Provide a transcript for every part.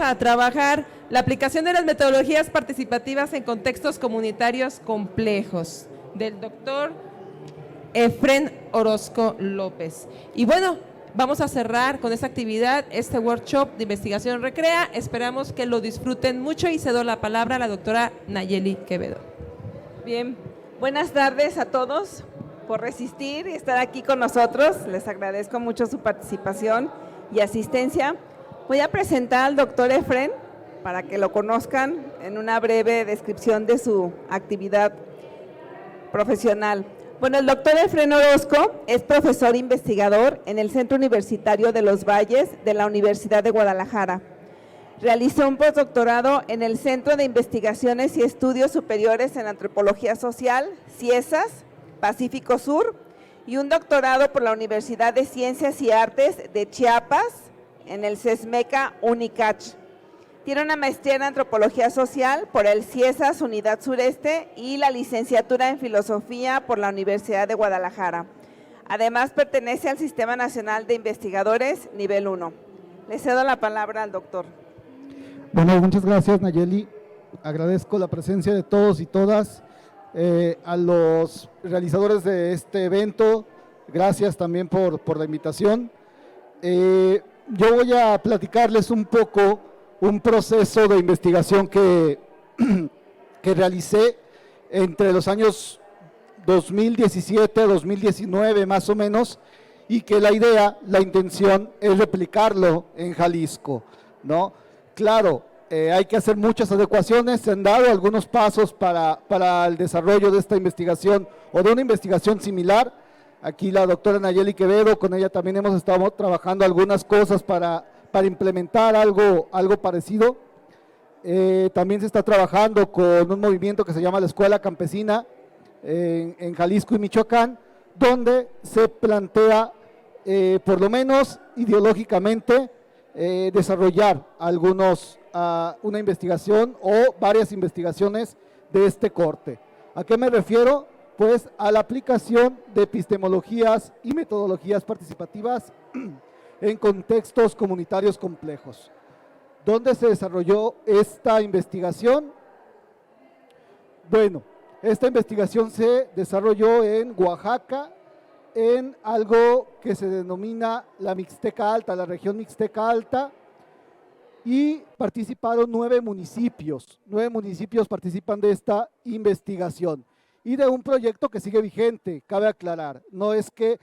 a trabajar la aplicación de las metodologías participativas en contextos comunitarios complejos, del doctor Efrén Orozco López. Y bueno, vamos a cerrar con esta actividad, este workshop de investigación recrea. Esperamos que lo disfruten mucho y cedo la palabra a la doctora Nayeli Quevedo. Bien, buenas tardes a todos por resistir y estar aquí con nosotros. Les agradezco mucho su participación y asistencia. Voy a presentar al doctor Efrén para que lo conozcan en una breve descripción de su actividad profesional. Bueno, el doctor Efrén Orozco es profesor investigador en el Centro Universitario de los Valles de la Universidad de Guadalajara. Realizó un postdoctorado en el Centro de Investigaciones y Estudios Superiores en Antropología Social, CIESAS, Pacífico Sur, y un doctorado por la Universidad de Ciencias y Artes de Chiapas en el CESMECA UNICACH. Tiene una maestría en Antropología Social por el CIESAS Unidad Sureste y la licenciatura en Filosofía por la Universidad de Guadalajara. Además, pertenece al Sistema Nacional de Investigadores Nivel 1. Le cedo la palabra al doctor. Bueno, muchas gracias, Nayeli. Agradezco la presencia de todos y todas, a los realizadores de este evento. Gracias también por la invitación. Yo voy a platicarles un poco un proceso de investigación que realicé entre los años 2017 a 2019 más o menos, y que la intención es replicarlo en Jalisco, ¿no? Claro, hay que hacer muchas adecuaciones. Se han dado algunos pasos para el desarrollo de esta investigación o de una investigación similar. Aquí la doctora Nayeli Quevedo, con ella también hemos estado trabajando algunas cosas para implementar algo parecido. También se está trabajando con un movimiento que se llama la Escuela Campesina en Jalisco y Michoacán, donde se plantea, por lo menos ideológicamente, desarrollar una investigación o varias investigaciones de este corte. ¿A qué me refiero? Pues a la aplicación de epistemologías y metodologías participativas en contextos comunitarios complejos. ¿Dónde se desarrolló esta investigación? Bueno, esta investigación se desarrolló en Oaxaca, en algo que se denomina la Mixteca Alta, la región Mixteca Alta, y participaron 9 municipios. 9 municipios participan de esta investigación y de un proyecto que sigue vigente, cabe aclarar. No es que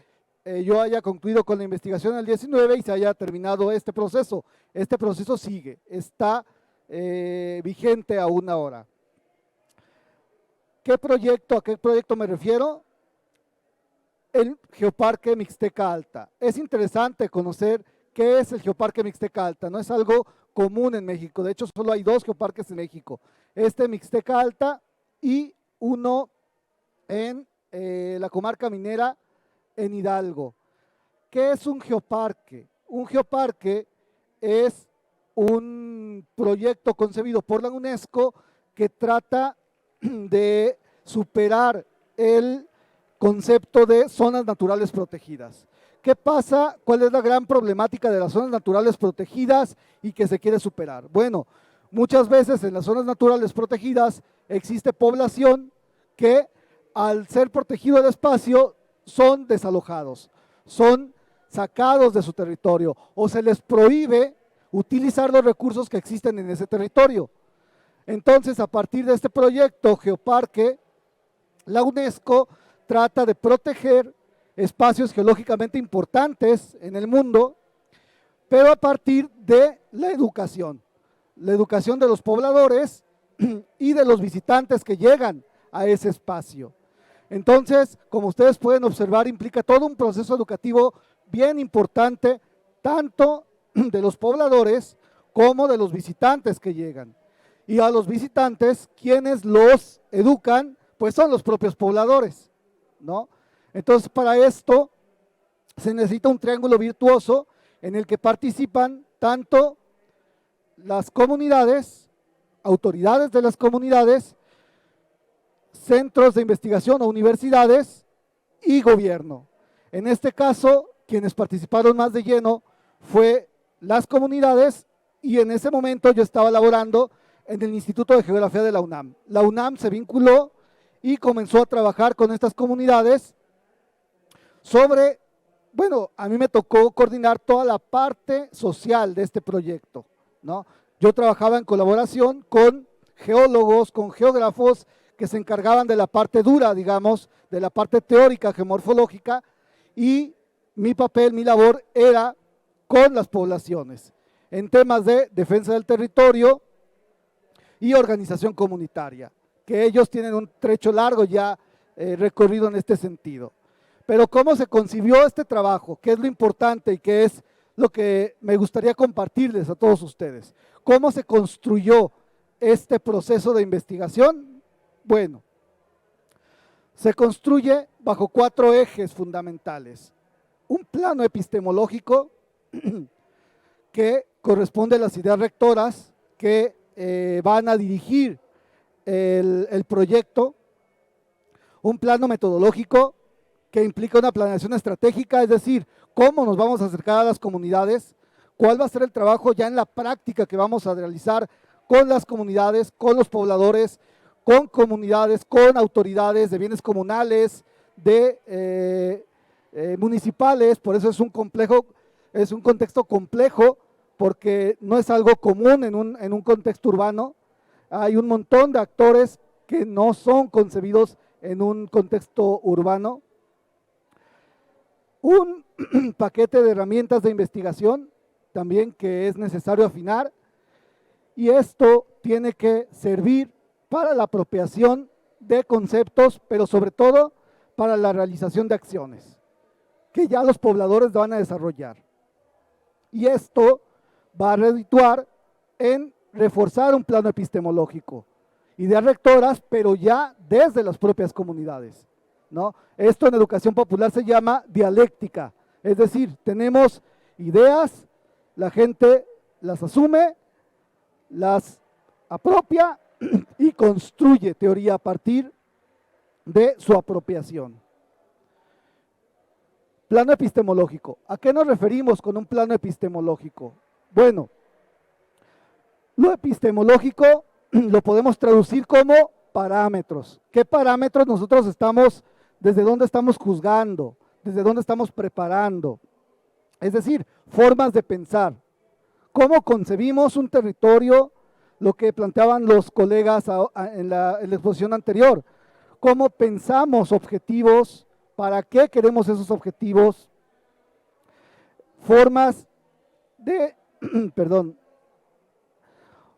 yo haya concluido con la investigación en el 19 y se haya terminado este proceso. Este proceso sigue, está vigente aún ahora. ¿A qué proyecto me refiero? El Geoparque Mixteca Alta. Es interesante conocer qué es el Geoparque Mixteca Alta. No es algo común en México. De hecho, solo hay 2 geoparques en México. Este Mixteca Alta y uno en la comarca minera en Hidalgo. ¿Qué es un geoparque? Un geoparque es un proyecto concebido por la UNESCO que trata de superar el concepto de zonas naturales protegidas. ¿Qué pasa? ¿Cuál es la gran problemática de las zonas naturales protegidas y que se quiere superar? Bueno, muchas veces en las zonas naturales protegidas existe población que al ser protegido el espacio son desalojados, son sacados de su territorio o se les prohíbe utilizar los recursos que existen en ese territorio. Entonces, a partir de este proyecto Geoparque, la UNESCO trata de proteger espacios geológicamente importantes en el mundo, pero a partir de la educación de los pobladores y de los visitantes que llegan a ese espacio. Entonces, como ustedes pueden observar, implica todo un proceso educativo bien importante, tanto de los pobladores como de los visitantes que llegan. Y a los visitantes, quienes los educan, pues son los propios pobladores, ¿no? Entonces, para esto se necesita un triángulo virtuoso en el que participan tanto las comunidades, autoridades de las comunidades, centros de investigación o universidades y gobierno. En este caso, quienes participaron más de lleno fue las comunidades y en ese momento yo estaba laborando en el Instituto de Geografía de la UNAM. La UNAM se vinculó y comenzó a trabajar con estas comunidades sobre, bueno, a mí me tocó coordinar toda la parte social de este proyecto, ¿no? Yo trabajaba en colaboración con geólogos, con geógrafos que se encargaban de la parte dura, digamos, de la parte teórica, geomorfológica, y mi papel, mi labor era con las poblaciones, en temas de defensa del territorio y organización comunitaria, que ellos tienen un trecho largo ya recorrido en este sentido. Pero ¿cómo se concibió este trabajo? ¿Qué es lo importante y qué es lo que me gustaría compartirles a todos ustedes? ¿Cómo se construyó este proceso de investigación? Bueno, se construye bajo 4 ejes fundamentales. Un plano epistemológico que corresponde a las ideas rectoras que van a dirigir el proyecto. Un plano metodológico que implica una planeación estratégica, es decir, cómo nos vamos a acercar a las comunidades, cuál va a ser el trabajo ya en la práctica que vamos a realizar con las comunidades, con los pobladores, con comunidades, con autoridades de bienes comunales, de municipales. Por eso es un contexto complejo, porque no es algo común en un contexto urbano. Hay un montón de actores que no son concebidos en un contexto urbano. Un paquete de herramientas de investigación también que es necesario afinar, y esto tiene que servir para la apropiación de conceptos, pero sobre todo para la realización de acciones que ya los pobladores van a desarrollar. Y esto va a redituar en reforzar un plano epistemológico, ideas rectoras, pero ya desde las propias comunidades, ¿no? Esto en educación popular se llama dialéctica, es decir, tenemos ideas, la gente las asume, las apropia y construye teoría a partir de su apropiación. Plano epistemológico. ¿A qué nos referimos con un plano epistemológico? Bueno, lo epistemológico lo podemos traducir como parámetros. ¿Qué parámetros nosotros estamos, desde dónde estamos juzgando, desde dónde estamos preparando? Es decir, formas de pensar. ¿Cómo concebimos un territorio? Lo que planteaban los colegas en la exposición anterior. ¿Cómo pensamos objetivos? ¿Para qué queremos esos objetivos? Formas de,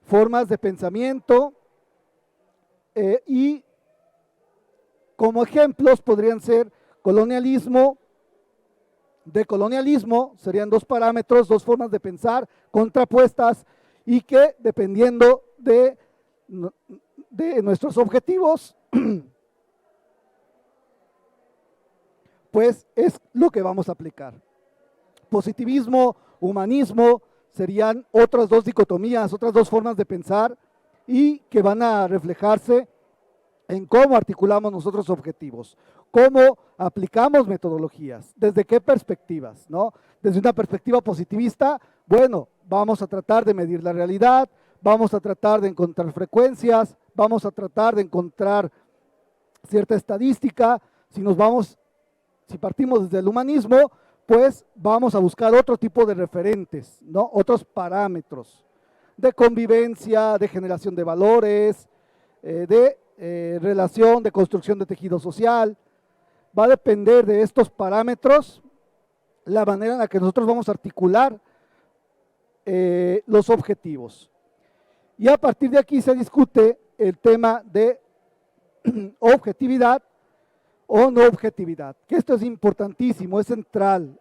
formas de pensamiento, y como ejemplos podrían ser colonialismo, decolonialismo, serían 2 parámetros, 2 formas de pensar contrapuestas, y que dependiendo de nuestros objetivos, pues es lo que vamos a aplicar. Positivismo, humanismo, serían otras 2 dicotomías, otras 2 formas de pensar, y que van a reflejarse en cómo articulamos nosotros objetivos, cómo aplicamos metodologías, desde qué perspectivas, ¿no? Desde una perspectiva positivista, bueno, vamos a tratar de medir la realidad, vamos a tratar de encontrar frecuencias, vamos a tratar de encontrar cierta estadística. Si partimos desde el humanismo, pues vamos a buscar otro tipo de referentes, ¿no? Otros parámetros de convivencia, de generación de valores, de relación, de construcción de tejido social. Va a depender de estos parámetros la manera en la que nosotros vamos a articular los objetivos. Y a partir de aquí se discute el tema de objetividad o no objetividad, que esto es importantísimo, es central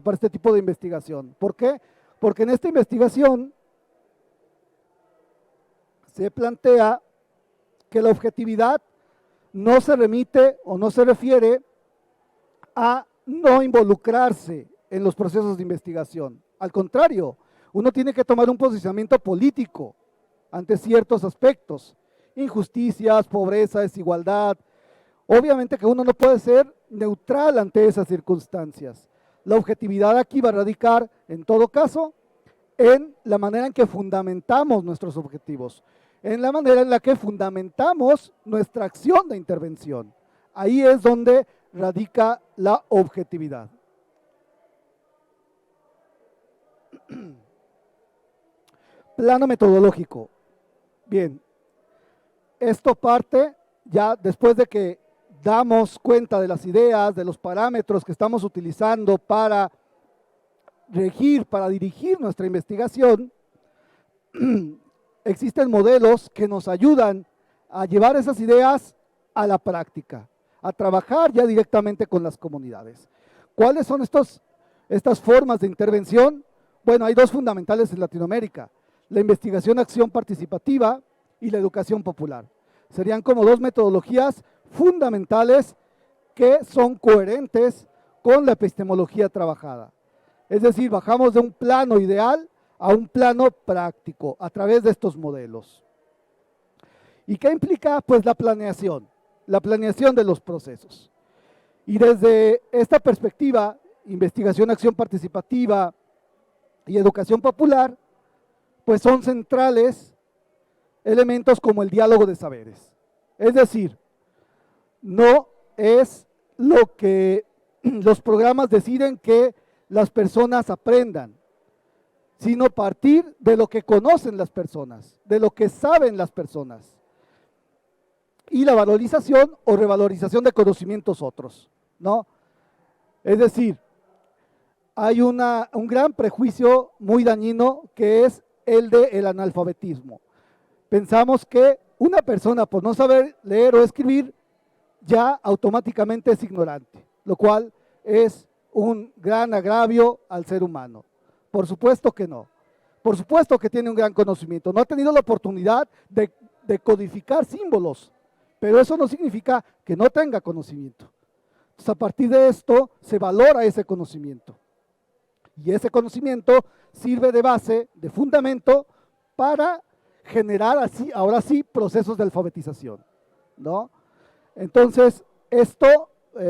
para este tipo de investigación. ¿Por qué? Porque en esta investigación se plantea que la objetividad no se remite o no se refiere a no involucrarse en los procesos de investigación. Al contrario, uno tiene que tomar un posicionamiento político ante ciertos aspectos, injusticias, pobreza, desigualdad. Obviamente que uno no puede ser neutral ante esas circunstancias. La objetividad aquí va a radicar, en todo caso, en la manera en que fundamentamos nuestros objetivos, en la manera en la que fundamentamos nuestra acción de intervención. Ahí es donde radica la objetividad. Plano metodológico. Bien, esto parte ya después de que damos cuenta de las ideas, de los parámetros que estamos utilizando para regir, para dirigir nuestra investigación. Existen modelos que nos ayudan a llevar esas ideas a la práctica, a trabajar ya directamente con las comunidades. ¿Cuáles son estas formas de intervención? Bueno, hay dos fundamentales en Latinoamérica: la investigación-acción participativa y la educación popular. Serían como dos metodologías fundamentales que son coherentes con la epistemología trabajada. Es decir, bajamos de un plano ideal a un plano práctico a través de estos modelos. ¿Y qué implica? Pues la planeación de los procesos. Y desde esta perspectiva, investigación, acción participativa y educación popular, pues son centrales elementos como el diálogo de saberes. Es decir, no es lo que los programas deciden que las personas aprendan, sino partir de lo que conocen las personas, de lo que saben las personas. Y la valorización o revalorización de conocimientos otros, ¿no? Es decir, hay un gran prejuicio muy dañino que es el del analfabetismo. Pensamos que una persona por no saber leer o escribir ya automáticamente es ignorante, lo cual es un gran agravio al ser humano. Por supuesto que no. Por supuesto que tiene un gran conocimiento. No ha tenido la oportunidad de codificar símbolos, pero eso no significa que no tenga conocimiento. Entonces, a partir de esto se valora ese conocimiento. Y ese conocimiento sirve de base, de fundamento, para generar así, ahora sí, procesos de alfabetización, ¿no? Entonces, esto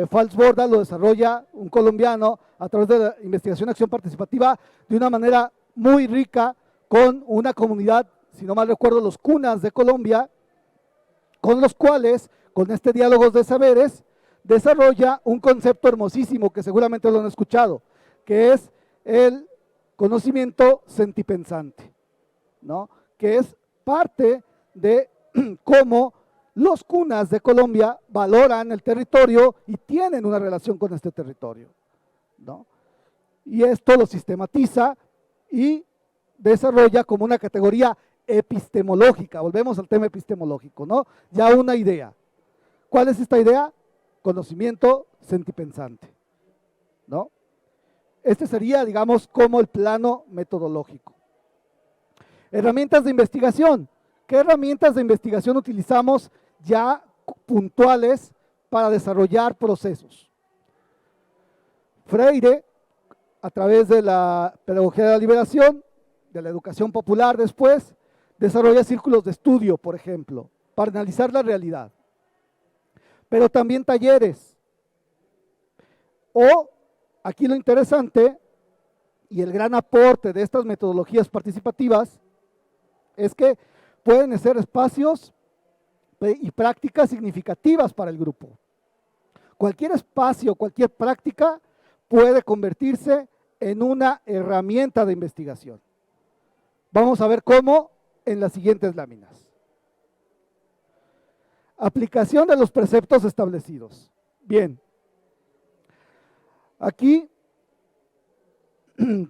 Falsborda lo desarrolla un colombiano a través de la investigación acción participativa de una manera muy rica con una comunidad, si no mal recuerdo, los Cunas de Colombia, con los cuales, con este diálogo de saberes, desarrolla un concepto hermosísimo que seguramente lo han escuchado, que es el conocimiento sentipensante, ¿no? Que es parte de cómo los Cunas de Colombia valoran el territorio y tienen una relación con este territorio, ¿no? Y esto lo sistematiza y desarrolla como una categoría epistemológica. Volvemos al tema epistemológico, ¿no? Ya una idea. ¿Cuál es esta idea? Conocimiento sentipensante, ¿no? Este sería, digamos, como el plano metodológico. Herramientas de investigación. ¿Qué herramientas de investigación utilizamos ya puntuales para desarrollar procesos? Freire, a través de la pedagogía de la liberación, de la educación popular después, desarrolla círculos de estudio, por ejemplo, para analizar la realidad. Pero también talleres. O, aquí lo interesante, y el gran aporte de estas metodologías participativas, es que pueden ser espacios y prácticas significativas para el grupo. Cualquier espacio, cualquier práctica puede convertirse en una herramienta de investigación. Vamos a ver cómo en las siguientes láminas. Aplicación de los preceptos establecidos. Bien, aquí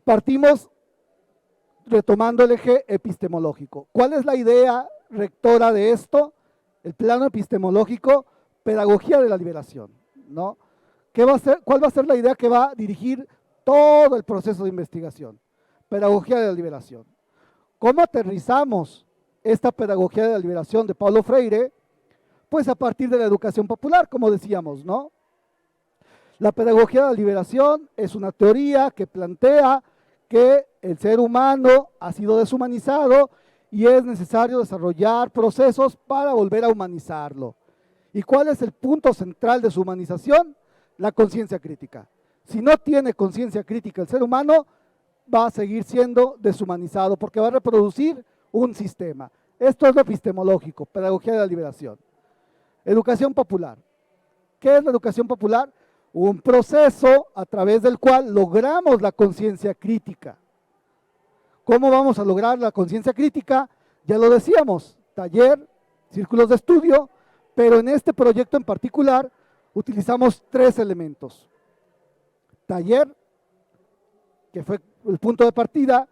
partimos retomando el eje epistemológico. ¿Cuál es la idea rectora de esto? El plano epistemológico, pedagogía de la liberación, ¿no? ¿Cuál va a ser la idea que va a dirigir todo el proceso de investigación? Pedagogía de la liberación. ¿Cómo aterrizamos esta pedagogía de la liberación de Paulo Freire? Pues a partir de la educación popular, como decíamos, ¿no? La pedagogía de la liberación es una teoría que plantea que el ser humano ha sido deshumanizado y es necesario desarrollar procesos para volver a humanizarlo. ¿Y cuál es el punto central de su humanización? La conciencia crítica. Si no tiene conciencia crítica el ser humano, va a seguir siendo deshumanizado porque va a reproducir un sistema. Esto es lo epistemológico, pedagogía de la liberación. Educación popular. ¿Qué es la educación popular? Un proceso a través del cual logramos la conciencia crítica. ¿Cómo vamos a lograr la conciencia crítica? Ya lo decíamos, taller, círculos de estudio, pero en este proyecto en particular utilizamos 3 elementos. Taller, que fue el punto de partida,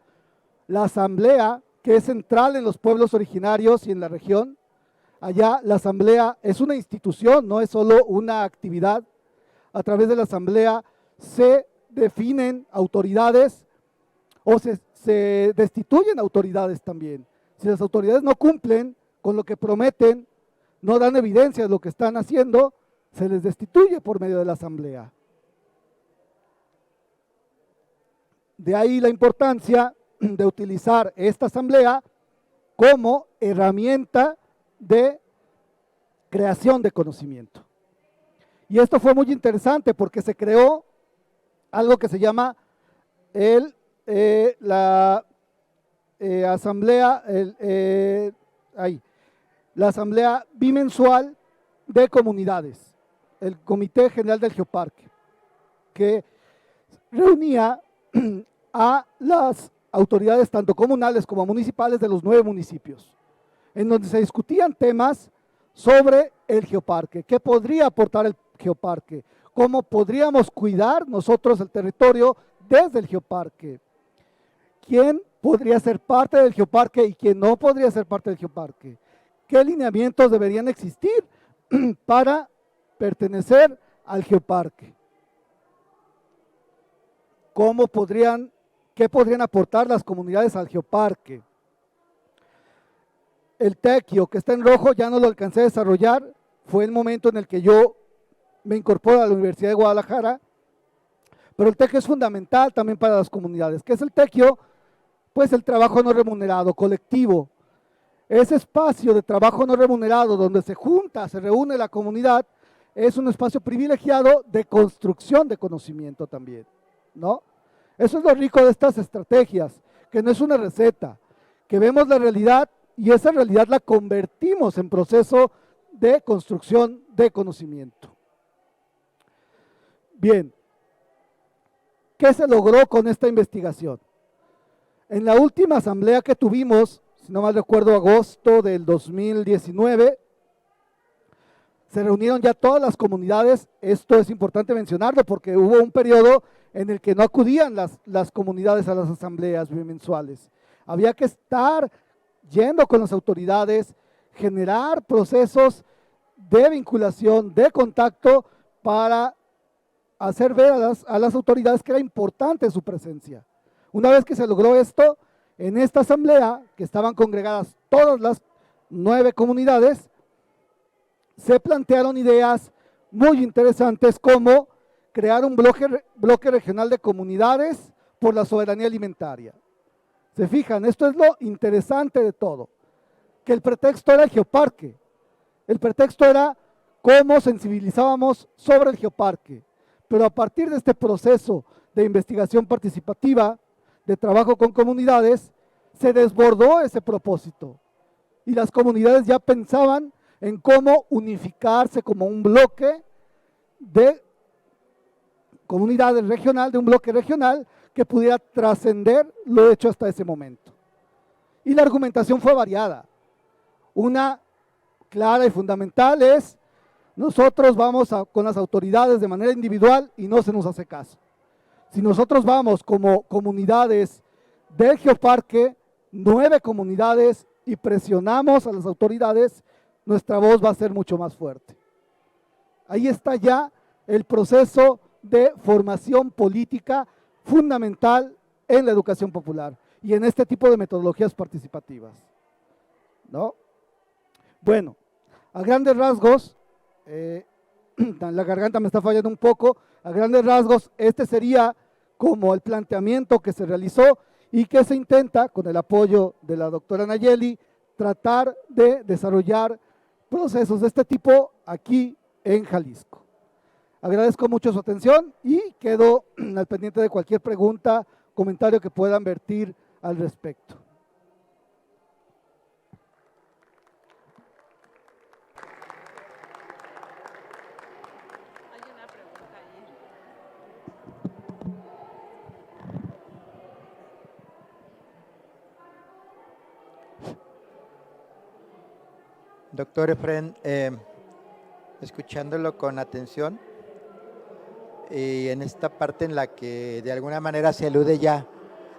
la asamblea, que es central en los pueblos originarios y en la región. Allá la asamblea es una institución, no es solo una actividad. A través de la asamblea se definen autoridades o se destituyen autoridades también. Si las autoridades no cumplen con lo que prometen, no dan evidencia de lo que están haciendo, se les destituye por medio de la asamblea. De ahí la importancia de utilizar esta asamblea como herramienta de creación de conocimiento. Y esto fue muy interesante porque se creó algo que se llama la asamblea bimensual de comunidades, el Comité General del Geoparque, que reunía a las autoridades tanto comunales como municipales de los 9 municipios, en donde se discutían temas sobre el geoparque, qué podría aportar el geoparque, cómo podríamos cuidar nosotros el territorio desde el geoparque, quién podría ser parte del geoparque y quién no podría ser parte del geoparque, qué lineamientos deberían existir para pertenecer al geoparque, qué podrían aportar las comunidades al geoparque. El tequio, que está en rojo, ya no lo alcancé a desarrollar, fue el momento en el que yo me incorporo a la Universidad de Guadalajara, pero el tequio es fundamental también para las comunidades. ¿Qué es el tequio? Pues el trabajo no remunerado, colectivo. Ese espacio de trabajo no remunerado donde se reúne la comunidad, es un espacio privilegiado de construcción de conocimiento también, ¿no? Eso es lo rico de estas estrategias, que no es una receta, que vemos la realidad y esa realidad la convertimos en proceso de construcción de conocimiento. Bien, ¿qué se logró con esta investigación? En la última asamblea que tuvimos, si no mal recuerdo, agosto del 2019, se reunieron ya todas las comunidades. Esto es importante mencionarlo porque hubo un periodo en el que no acudían las comunidades a las asambleas bimensuales. Había que estar yendo con las autoridades, generar procesos de vinculación, de contacto, para hacer ver a las autoridades que era importante su presencia. Una vez que se logró esto, en esta asamblea, que estaban congregadas todas las 9 comunidades, se plantearon ideas muy interesantes como crear un bloque regional de comunidades por la soberanía alimentaria. Se fijan, esto es lo interesante de todo, que el pretexto era el geoparque, el pretexto era cómo sensibilizábamos sobre el geoparque, pero a partir de este proceso de investigación participativa, de trabajo con comunidades, se desbordó ese propósito y las comunidades ya pensaban en cómo unificarse como un bloque de comunidades regional, de un bloque regional que pudiera trascender lo hecho hasta ese momento. Y la argumentación fue variada. Una clara y fundamental es: nosotros vamos con las autoridades de manera individual y no se nos hace caso. Si nosotros vamos como comunidades del geoparque, 9 comunidades, y presionamos a las autoridades, nuestra voz va a ser mucho más fuerte. Ahí está ya el proceso de formación política fundamental en la educación popular y en este tipo de metodologías participativas, ¿no? Bueno, a grandes rasgos, la garganta me está fallando un poco, a grandes rasgos este sería como el planteamiento que se realizó y que se intenta, con el apoyo de la doctora Nayeli, tratar de desarrollar procesos de este tipo aquí en Jalisco. Agradezco mucho su atención y quedo al pendiente de cualquier pregunta, comentario que puedan vertir al respecto. Hay una pregunta ahí. Doctor Efren, escuchándolo con atención, y en esta parte en la que de alguna manera se alude ya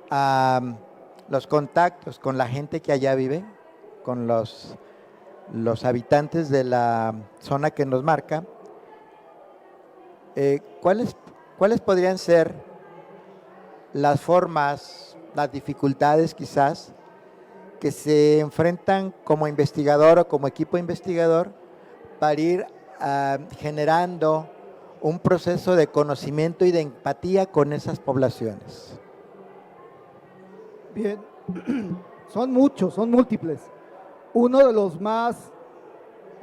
a los contactos con la gente que allá vive, con los habitantes de la zona que nos marca, ¿cuáles podrían ser las formas, las dificultades quizás, que se enfrentan como investigador o como equipo investigador para ir generando un proceso de conocimiento y de empatía con esas poblaciones? Bien, son muchos, son múltiples. Uno de los más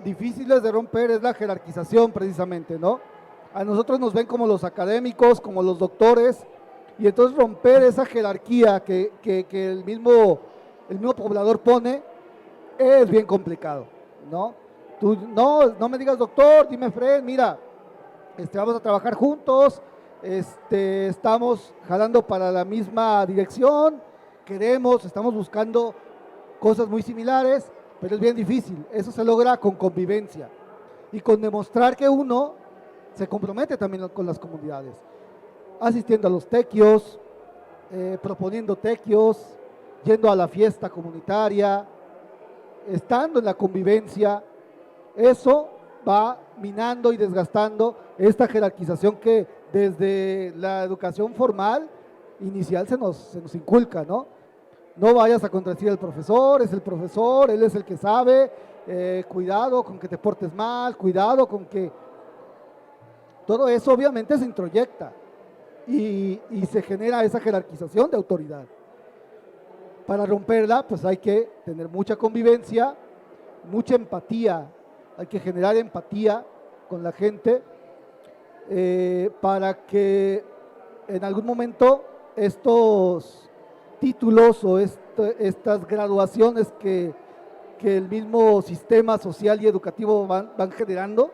difíciles de romper es la jerarquización precisamente, ¿no? A nosotros nos ven como los académicos, como los doctores, y entonces romper esa jerarquía que el mismo poblador pone es bien complicado, ¿no? Tú no me digas doctor, dime Fred, mira, vamos a trabajar juntos, estamos jalando para la misma dirección, estamos buscando cosas muy similares, pero es bien difícil. Eso se logra con convivencia y con demostrar que uno se compromete también con las comunidades, asistiendo a los tequios, proponiendo tequios, yendo a la fiesta comunitaria, estando en la convivencia. Eso va minando y desgastando esta jerarquización que desde la educación formal inicial se nos inculca, ¿no? No vayas a contradecir al profesor, es el profesor, él es el que sabe, cuidado con que te portes mal, cuidado con que... Todo eso obviamente se introyecta y se genera esa jerarquización de autoridad. Para romperla, pues hay que tener mucha convivencia, mucha empatía, hay que generar empatía con la gente para que en algún momento estos títulos o estas graduaciones que el mismo sistema social y educativo van generando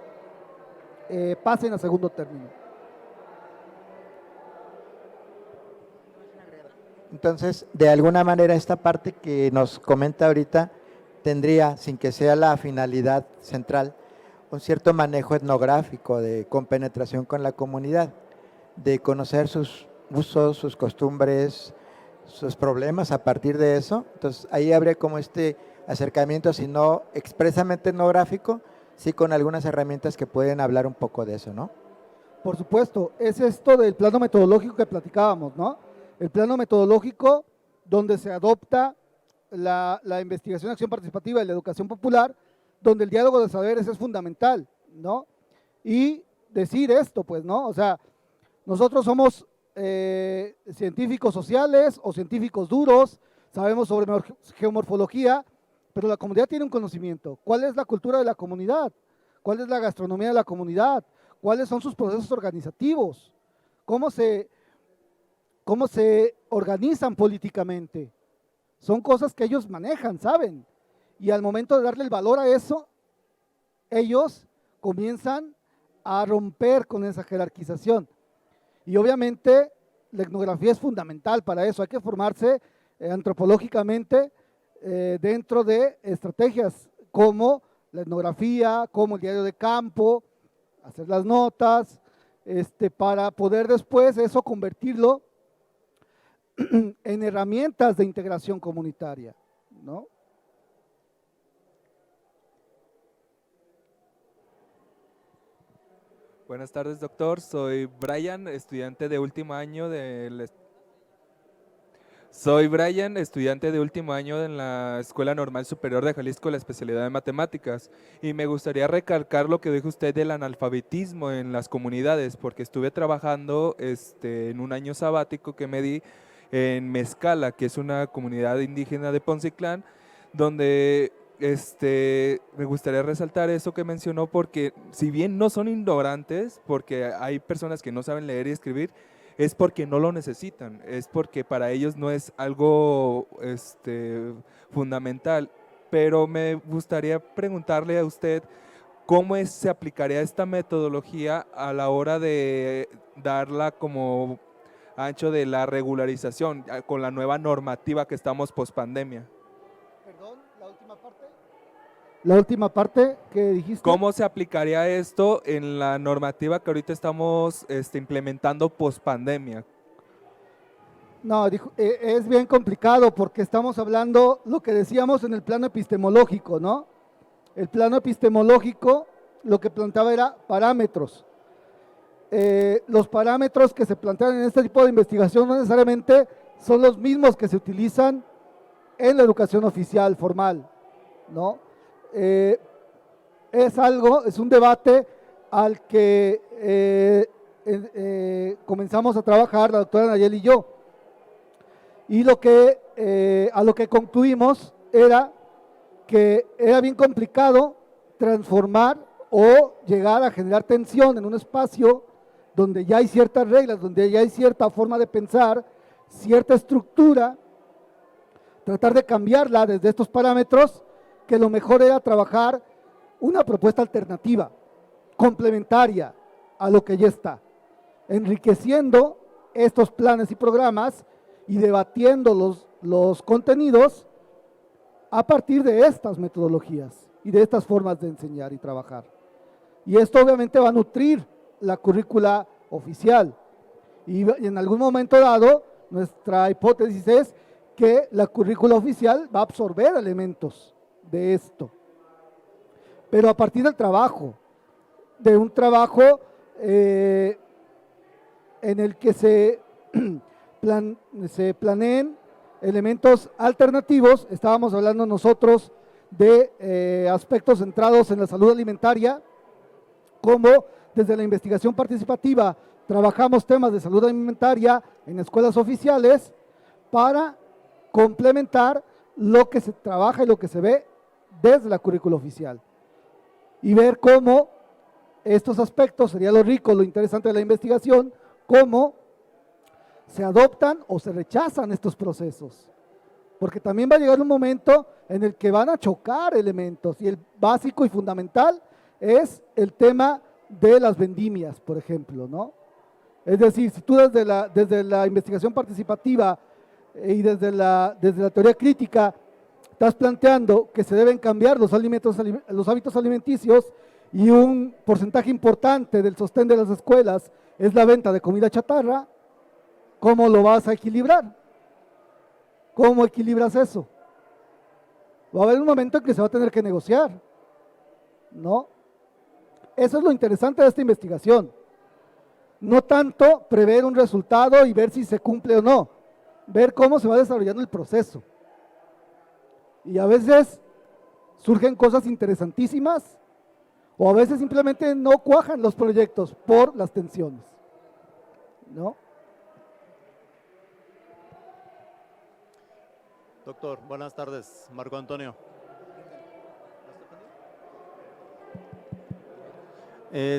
pasen a segundo término. Entonces, de alguna manera, esta parte que nos comenta ahorita tendría, sin que sea la finalidad central, un cierto manejo etnográfico de compenetración con la comunidad, de conocer sus usos, sus costumbres, sus problemas a partir de eso. Entonces, ahí habría como este acercamiento, si no expresamente etnográfico, sí con algunas herramientas que pueden hablar un poco de eso, ¿no? Por supuesto, es esto del plano metodológico que platicábamos, ¿no? El plano metodológico donde se adopta la investigación, acción participativa y la educación popular, donde el diálogo de saberes es fundamental, ¿no? Y decir esto, pues, ¿no? O sea, nosotros somos científicos sociales o científicos duros, sabemos sobre geomorfología, pero la comunidad tiene un conocimiento. ¿Cuál es la cultura de la comunidad? ¿Cuál es la gastronomía de la comunidad? ¿Cuáles son sus procesos organizativos? ¿Cómo se organizan políticamente? Son cosas que ellos manejan, saben. Y al momento de darle el valor a eso, ellos comienzan a romper con esa jerarquización. Y obviamente la etnografía es fundamental para eso. Hay que formarse antropológicamente dentro de estrategias como la etnografía, como el diario de campo, hacer las notas, para poder después eso convertirlo en herramientas de integración comunitaria, ¿no? Buenas tardes, doctor. Soy Brian, estudiante de último año en la Escuela Normal Superior de Jalisco, la especialidad de matemáticas. Y me gustaría recalcar lo que dijo usted del analfabetismo en las comunidades, porque estuve trabajando en un año sabático que me di en Mezcala, que es una comunidad indígena de Poncitlán, donde me gustaría resaltar eso que mencionó, porque si bien no son ignorantes, porque hay personas que no saben leer y escribir, es porque no lo necesitan, es porque para ellos no es algo fundamental. Pero me gustaría preguntarle a usted cómo se aplicaría esta metodología a la hora de darla como ancho de la regularización con la nueva normativa que estamos pospandemia. Perdón, la última parte. La última parte que dijiste. ¿Cómo se aplicaría esto en la normativa que ahorita estamos implementando pospandemia? No, es bien complicado porque estamos hablando lo que decíamos en el plano epistemológico, ¿no? El plano epistemológico lo que planteaba era parámetros. Los parámetros que se plantean en este tipo de investigación no necesariamente son los mismos que se utilizan en la educación oficial formal, ¿no? Es un debate al que comenzamos a trabajar la doctora Nayeli y yo. Y a lo que concluimos era que era bien complicado transformar o llegar a generar tensión en un espacio donde ya hay ciertas reglas, donde ya hay cierta forma de pensar, cierta estructura, tratar de cambiarla desde estos parámetros, que lo mejor era trabajar una propuesta alternativa, complementaria a lo que ya está, enriqueciendo estos planes y programas y debatiendo los contenidos a partir de estas metodologías y de estas formas de enseñar y trabajar. Y esto obviamente va a nutrir la currícula oficial. Y en algún momento dado, nuestra hipótesis es que la currícula oficial va a absorber elementos de esto. Pero a partir del trabajo, de un trabajo en el que se planeen elementos alternativos. Estábamos hablando nosotros de aspectos centrados en la salud alimentaria, como desde la investigación participativa trabajamos temas de salud alimentaria en escuelas oficiales para complementar lo que se trabaja y lo que se ve desde la currícula oficial y ver cómo estos aspectos, sería lo rico, lo interesante de la investigación, cómo se adoptan o se rechazan estos procesos, porque también va a llegar un momento en el que van a chocar elementos y el básico y fundamental es el tema de las vendimias, por ejemplo, ¿no? Es decir, si tú desde la investigación participativa y desde la teoría crítica estás planteando que se deben cambiar los hábitos alimenticios y un porcentaje importante del sostén de las escuelas es la venta de comida chatarra, ¿cómo lo vas a equilibrar? ¿Cómo equilibras eso? Va a haber un momento en que se va a tener que negociar, ¿no? Eso es lo interesante de esta investigación. No tanto prever un resultado y ver si se cumple o no, ver cómo se va desarrollando el proceso. Y a veces surgen cosas interesantísimas o a veces simplemente no cuajan los proyectos por las tensiones, ¿no? Doctor, buenas tardes. Marco Antonio.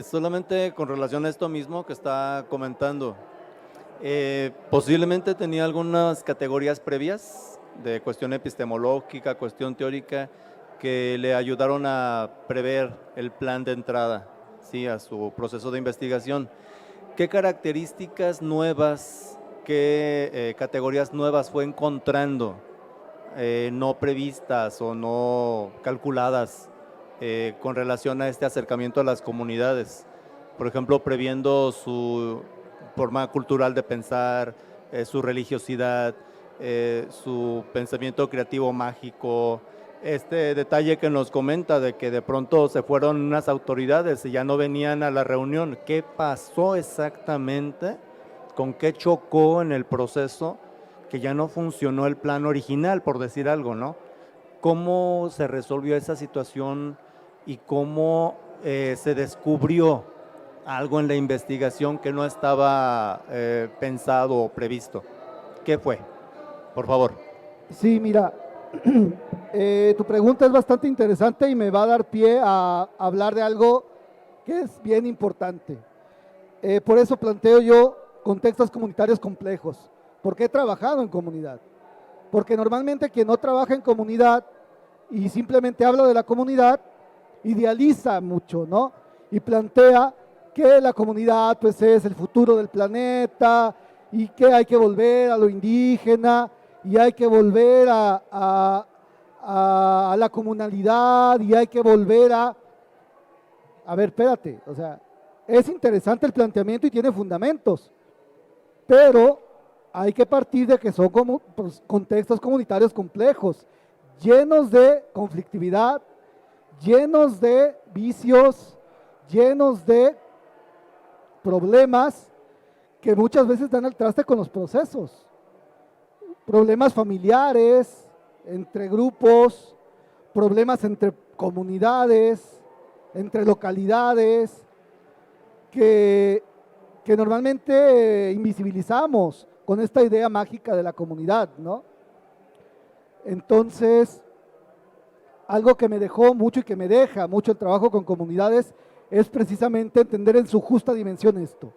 Solamente con relación a esto mismo que está comentando, posiblemente tenía algunas categorías previas de cuestión epistemológica, cuestión teórica, que le ayudaron a prever el plan de entrada, ¿sí?, a su proceso de investigación. ¿Qué características nuevas, qué categorías nuevas fue encontrando, no previstas o no calculadas, con relación a este acercamiento a las comunidades? Por ejemplo, previendo su forma cultural de pensar, su religiosidad, su pensamiento creativo mágico, este detalle que nos comenta de que de pronto se fueron unas autoridades y ya no venían a la reunión. ¿Qué pasó exactamente? ¿Con qué chocó en el proceso que ya no funcionó el plan original, por decir algo, ¿no? ¿Cómo se resolvió esa situación y cómo se descubrió algo en la investigación que no estaba pensado o previsto? ¿Qué fue? Por favor. Sí, mira, tu pregunta es bastante interesante y me va a dar pie a hablar de algo que es bien importante. Por eso planteo yo contextos comunitarios complejos. ¿Por qué he trabajado en comunidad? Porque normalmente quien no trabaja en comunidad y simplemente habla de la comunidad, idealiza mucho, ¿no? Y plantea que la comunidad pues es el futuro del planeta y que hay que volver a lo indígena y hay que volver a la comunalidad y hay que volver a ver, espérate, o sea, es interesante el planteamiento y tiene fundamentos, pero hay que partir de que son como, pues, contextos comunitarios complejos, llenos de conflictividad, llenos de vicios, llenos de problemas que muchas veces dan al traste con los procesos. Problemas familiares, entre grupos, problemas entre comunidades, entre localidades, que normalmente invisibilizamos con esta idea mágica de la comunidad, ¿no? Entonces, algo que me dejó mucho y que me deja mucho el trabajo con comunidades es precisamente entender en su justa dimensión esto.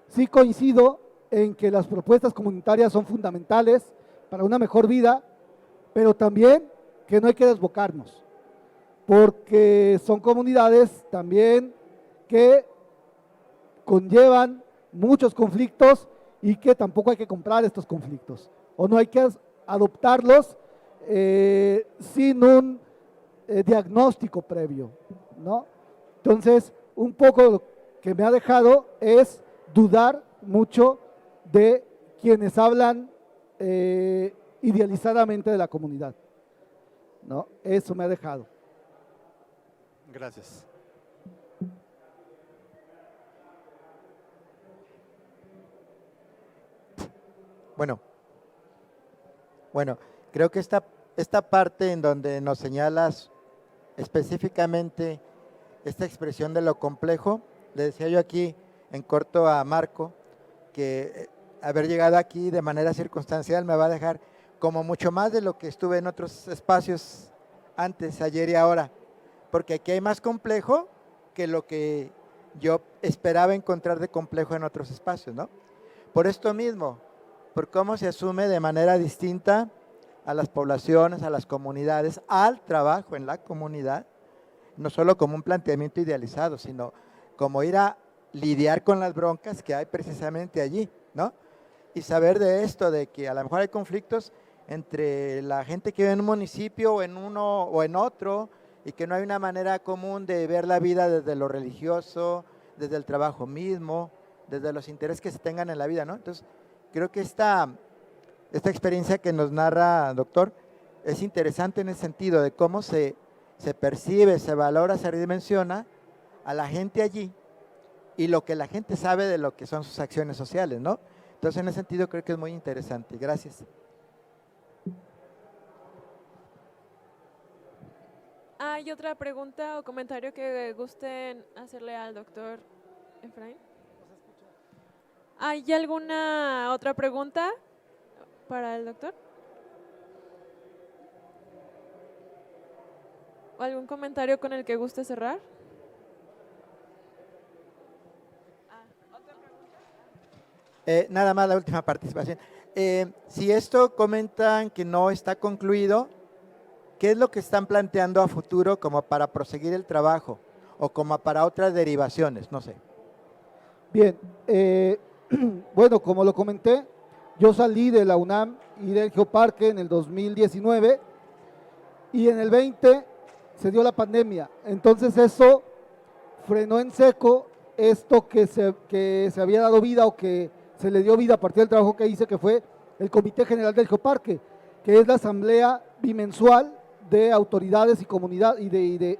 Sí coincido en que las propuestas comunitarias son fundamentales para una mejor vida, pero también que no hay que desbocarnos, porque son comunidades también que conllevan muchos conflictos y que tampoco hay que comprar estos conflictos, o no hay que adoptarlos sin un diagnóstico previo, ¿no? Entonces, un poco lo que me ha dejado es dudar mucho de quienes hablan idealizadamente de la comunidad, ¿no? Eso me ha dejado. Gracias. Bueno, creo que esta parte en donde nos señalas específicamente esta expresión de lo complejo, le decía yo aquí en corto a Marco que haber llegado aquí de manera circunstancial me va a dejar como mucho más de lo que estuve en otros espacios antes, ayer y ahora, porque aquí hay más complejo que lo que yo esperaba encontrar de complejo en otros espacios, ¿no? Por esto mismo, por cómo se asume de manera distinta a las poblaciones, a las comunidades, al trabajo en la comunidad, no solo como un planteamiento idealizado, sino como ir a lidiar con las broncas que hay precisamente allí, ¿no? Y saber de esto, de que a lo mejor hay conflictos entre la gente que vive en un municipio o en uno o en otro, y que no hay una manera común de ver la vida desde lo religioso, desde el trabajo mismo, desde los intereses que se tengan en la vida, ¿no? Entonces, creo que esta experiencia que nos narra, doctor, es interesante en el sentido de cómo se percibe, se valora, se redimensiona a la gente allí y lo que la gente sabe de lo que son sus acciones sociales, ¿no? Entonces, en ese sentido, creo que es muy interesante. Gracias. ¿Hay otra pregunta o comentario que gusten hacerle al doctor Efraín? ¿Hay alguna otra pregunta para el doctor? ¿O algún comentario con el que guste cerrar? Nada más la última participación. Si esto comentan que no está concluido, ¿qué es lo que están planteando a futuro como para proseguir el trabajo o como para otras derivaciones? No sé. Bien, bueno, como lo comenté, yo salí de la UNAM y del Geoparque en el 2019 y en el 20 se dio la pandemia. Entonces eso frenó en seco esto que se había dado vida o que se le dio vida a partir del trabajo que hice, que fue el Comité General del Geoparque, que es la asamblea bimensual de autoridades y comunidad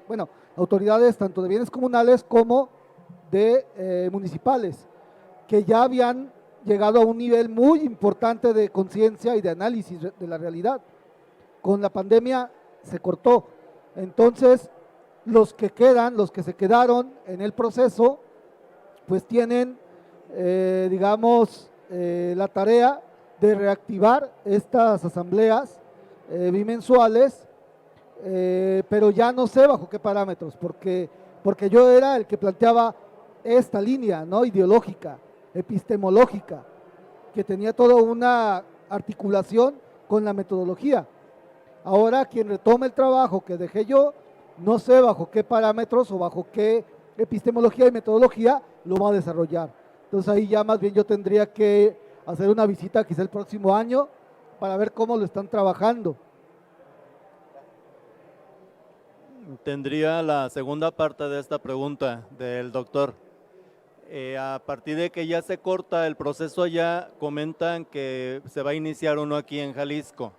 bueno, autoridades tanto de bienes comunales como de municipales, que ya habían llegado a un nivel muy importante de conciencia y de análisis de la realidad. Con la pandemia se cortó. Entonces, los que se quedaron en el proceso, pues tienen, digamos, la tarea de reactivar estas asambleas bimensuales, pero ya no sé bajo qué parámetros, porque yo era el que planteaba esta línea, ¿no?, ideológica, epistemológica, que tenía toda una articulación con la metodología. Ahora quien retome el trabajo que dejé yo, no sé bajo qué parámetros o bajo qué epistemología y metodología lo va a desarrollar. Entonces ahí ya más bien yo tendría que hacer una visita quizá el próximo año para ver cómo lo están trabajando. Tendría la segunda parte de esta pregunta del doctor. A partir de que ya se corta el proceso allá, comentan que se va a iniciar uno aquí en Jalisco.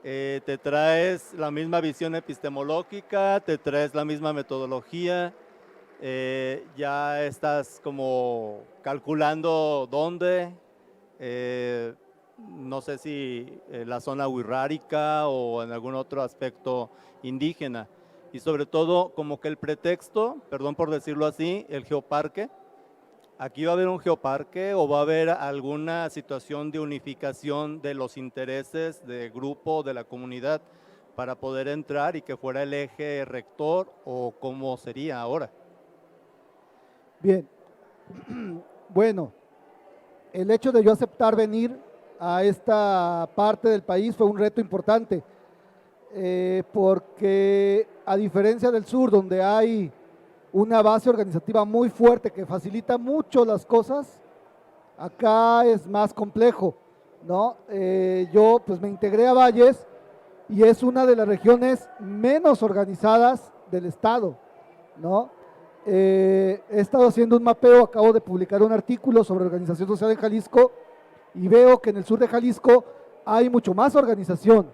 ¿Te traes la misma visión epistemológica? ¿Te traes la misma metodología? ¿Ya estás como calculando dónde? No sé si la zona wixárika o en algún otro aspecto indígena. Y sobre todo, como que el pretexto, perdón por decirlo así, el geoparque. ¿Aquí va a haber un geoparque o va a haber alguna situación de unificación de los intereses de grupo, de la comunidad, para poder entrar y que fuera el eje rector, o cómo sería ahora? Bien, bueno, el hecho de yo aceptar venir a esta parte del país fue un reto importante, porque a diferencia del sur, donde hay una base organizativa muy fuerte que facilita mucho las cosas, acá es más complejo, ¿no? Yo pues me integré a Valles y es una de las regiones menos organizadas del estado, ¿no? He estado haciendo un mapeo, acabo de publicar un artículo sobre organización social en Jalisco y veo que en el sur de Jalisco hay mucho más organización,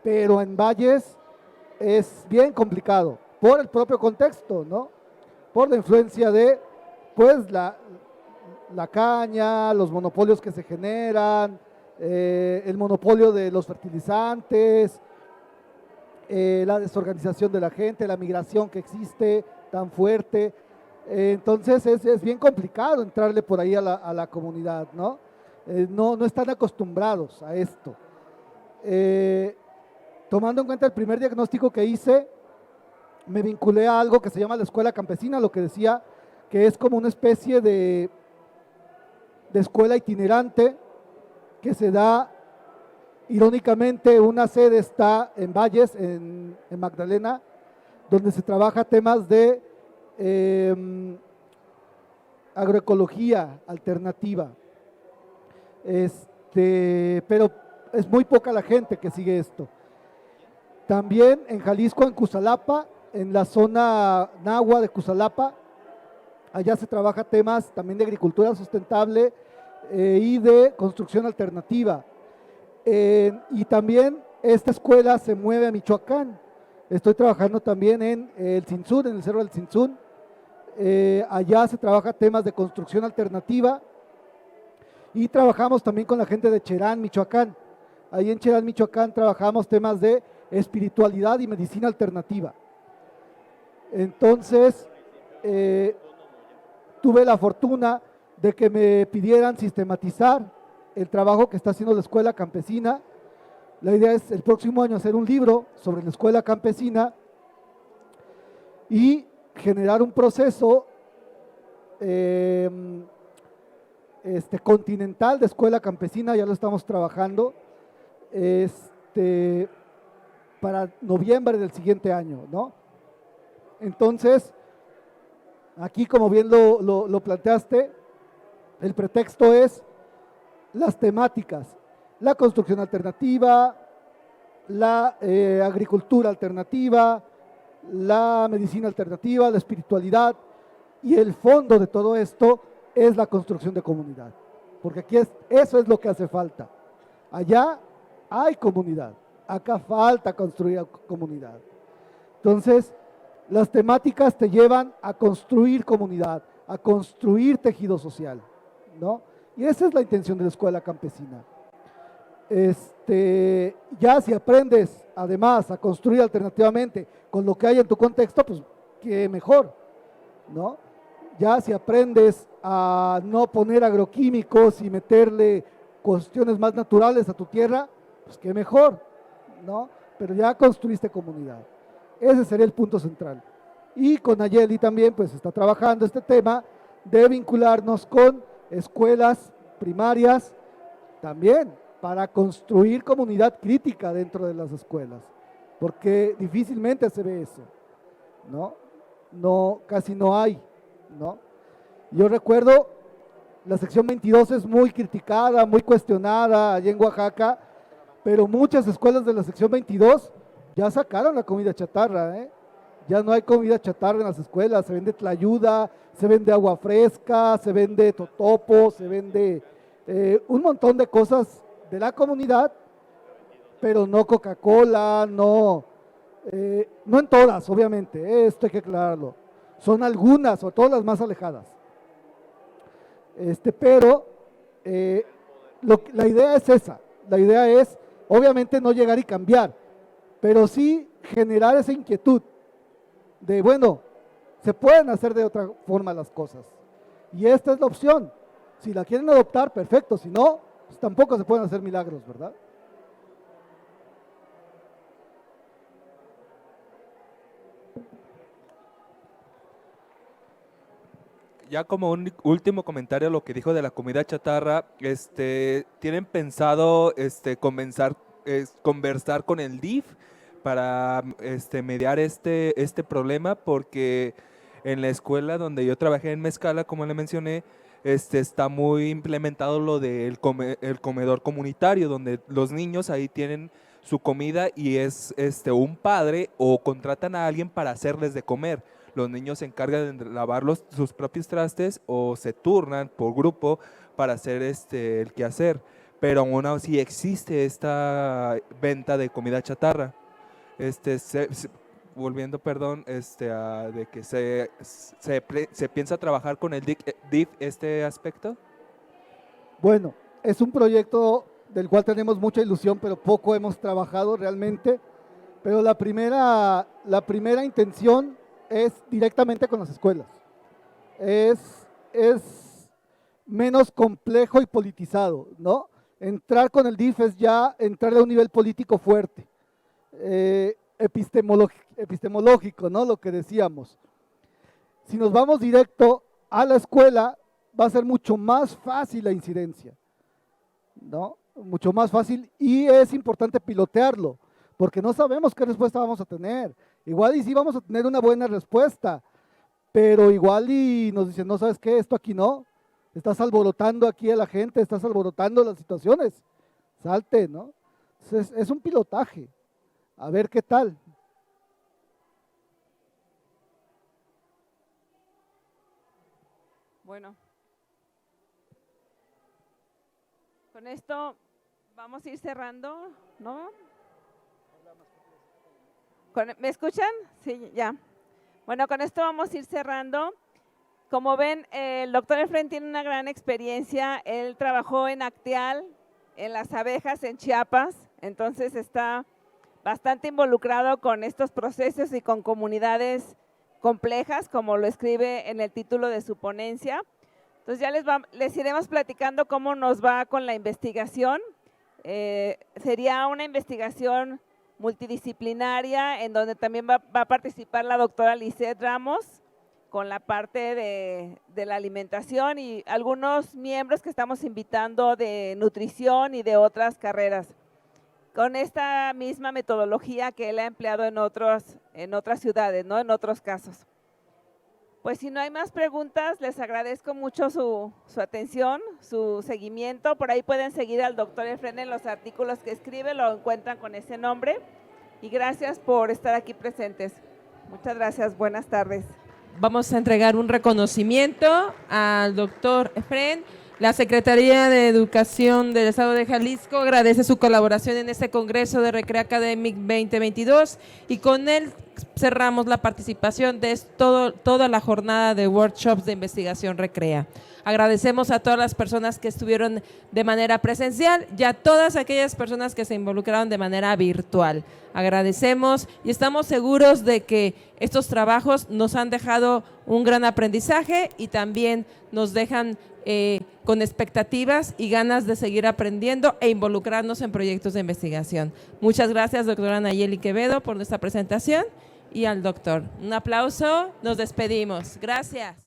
pero en Valles es bien complicado por el propio contexto, ¿no? Por la influencia de, pues, la caña, los monopolios que se generan, el monopolio de los fertilizantes, la desorganización de la gente, la migración que existe tan fuerte. Entonces es bien complicado entrarle por ahí a la comunidad, ¿no? No están acostumbrados a esto. Tomando en cuenta el primer diagnóstico que hice, me vinculé a algo que se llama la escuela campesina, lo que decía que es como una especie de escuela itinerante que se da, irónicamente, una sede está en Valles, en Magdalena, donde se trabaja temas de agroecología alternativa. Pero es muy poca la gente que sigue esto. También en Jalisco, en Cusalapa, en la zona náhuatl de Cusalapa, allá se trabaja temas también de agricultura sustentable y de construcción alternativa. Y también esta escuela se mueve a Michoacán. Estoy trabajando también en el Tzintzún, en el Cerro del Tzintzún. Allá se trabaja temas de construcción alternativa y trabajamos también con la gente de Cherán, Michoacán. Ahí en Cherán, Michoacán, trabajamos temas de espiritualidad y medicina alternativa. Entonces, tuve la fortuna de que me pidieran sistematizar el trabajo que está haciendo la escuela campesina. La idea es el próximo año hacer un libro sobre la escuela campesina y generar un proceso continental de escuela campesina, ya lo estamos trabajando, para noviembre del siguiente año, ¿no? Entonces, aquí como bien lo planteaste, el pretexto es las temáticas, la construcción alternativa, la agricultura alternativa, la medicina alternativa, la espiritualidad, y el fondo de todo esto es la construcción de comunidad, porque aquí eso es lo que hace falta. Allá hay comunidad, acá falta construir comunidad. Entonces, las temáticas te llevan a construir comunidad, a construir tejido social, ¿no? Y esa es la intención de la escuela campesina. Ya si aprendes además a construir alternativamente con lo que hay en tu contexto, pues qué mejor, ¿no? Ya si aprendes a no poner agroquímicos y meterle cuestiones más naturales a tu tierra, pues qué mejor, ¿no? Pero ya construiste comunidad. Ese sería el punto central. Y con Nayeli también pues está trabajando este tema de vincularnos con escuelas primarias, también para construir comunidad crítica dentro de las escuelas, porque difícilmente se ve eso, ¿no? No, casi no hay, ¿no? Yo recuerdo, la sección 22 es muy criticada, muy cuestionada allá en Oaxaca, pero muchas escuelas de la sección 22 ya sacaron la comida chatarra, ¿eh? Ya no hay comida chatarra en las escuelas, se vende tlayuda, se vende agua fresca, se vende totopo, se vende un montón de cosas de la comunidad, pero no Coca-Cola, no en todas, obviamente, esto hay que aclararlo. Son algunas, sobre todo las más alejadas. Pero la idea es esa, la idea es obviamente no llegar y cambiar, pero sí generar esa inquietud de, bueno, se pueden hacer de otra forma las cosas. Y esta es la opción. Si la quieren adoptar, perfecto. Si no, pues tampoco se pueden hacer milagros, ¿verdad? Ya como un último comentario a lo que dijo de la comida chatarra, ¿tienen pensado conversar con el DIF para mediar este problema? Porque en la escuela donde yo trabajé en Mezcala, como le mencioné, está muy implementado lo del el comedor comunitario, donde los niños ahí tienen su comida y es un padre o contratan a alguien para hacerles de comer. Los niños se encargan de lavar sus propios trastes o se turnan por grupo para hacer el quehacer. Pero aún así existe esta venta de comida chatarra. Volviendo, perdón, de que se piensa trabajar con el DIF este aspecto. Bueno, es un proyecto del cual tenemos mucha ilusión, pero poco hemos trabajado realmente. Pero la primera intención es directamente con las escuelas. Es menos complejo y politizado, ¿no? Entrar con el DIF es ya entrar a un nivel político fuerte, epistemológico, ¿no? Lo que decíamos. Si nos vamos directo a la escuela, va a ser mucho más fácil la incidencia, ¿no? Mucho más fácil, y es importante pilotearlo, porque no sabemos qué respuesta vamos a tener. Igual y sí vamos a tener una buena respuesta, pero igual y nos dicen, no, ¿sabes qué? Esto aquí no, estás alborotando aquí a la gente, estás alborotando las situaciones, salte, ¿no? Entonces, es un pilotaje, a ver qué tal. Bueno, con esto vamos a ir cerrando, ¿no? ¿Me escuchan? Sí, ya. Bueno, con esto vamos a ir cerrando. Como ven, el doctor Efren tiene una gran experiencia. Él trabajó en Acteal, en las abejas en Chiapas, entonces está bastante involucrado con estos procesos y con comunidades complejas, como lo escribe en el título de su ponencia. Entonces ya les iremos platicando cómo nos va con la investigación. Sería una investigación multidisciplinaria en donde también va a participar la doctora Lisette Ramos con la parte de la alimentación y algunos miembros que estamos invitando de nutrición y de otras carreras, con esta misma metodología que él ha empleado en otras ciudades, ¿no? En otros casos. Pues si no hay más preguntas, les agradezco mucho su atención, su seguimiento. Por ahí pueden seguir al doctor Efren en los artículos que escribe, lo encuentran con ese nombre. Y gracias por estar aquí presentes. Muchas gracias, buenas tardes. Vamos a entregar un reconocimiento al doctor Efren. La Secretaría de Educación del Estado de Jalisco agradece su colaboración en este Congreso de Recrea Academic 2022 y con él cerramos la participación de toda la jornada de workshops de investigación Recrea. Agradecemos a todas las personas que estuvieron de manera presencial y a todas aquellas personas que se involucraron de manera virtual. Agradecemos y estamos seguros de que estos trabajos nos han dejado un gran aprendizaje y también nos dejan con expectativas y ganas de seguir aprendiendo e involucrarnos en proyectos de investigación. Muchas gracias, doctora Nayeli Quevedo, por nuestra presentación y al doctor. Un aplauso, nos despedimos. Gracias.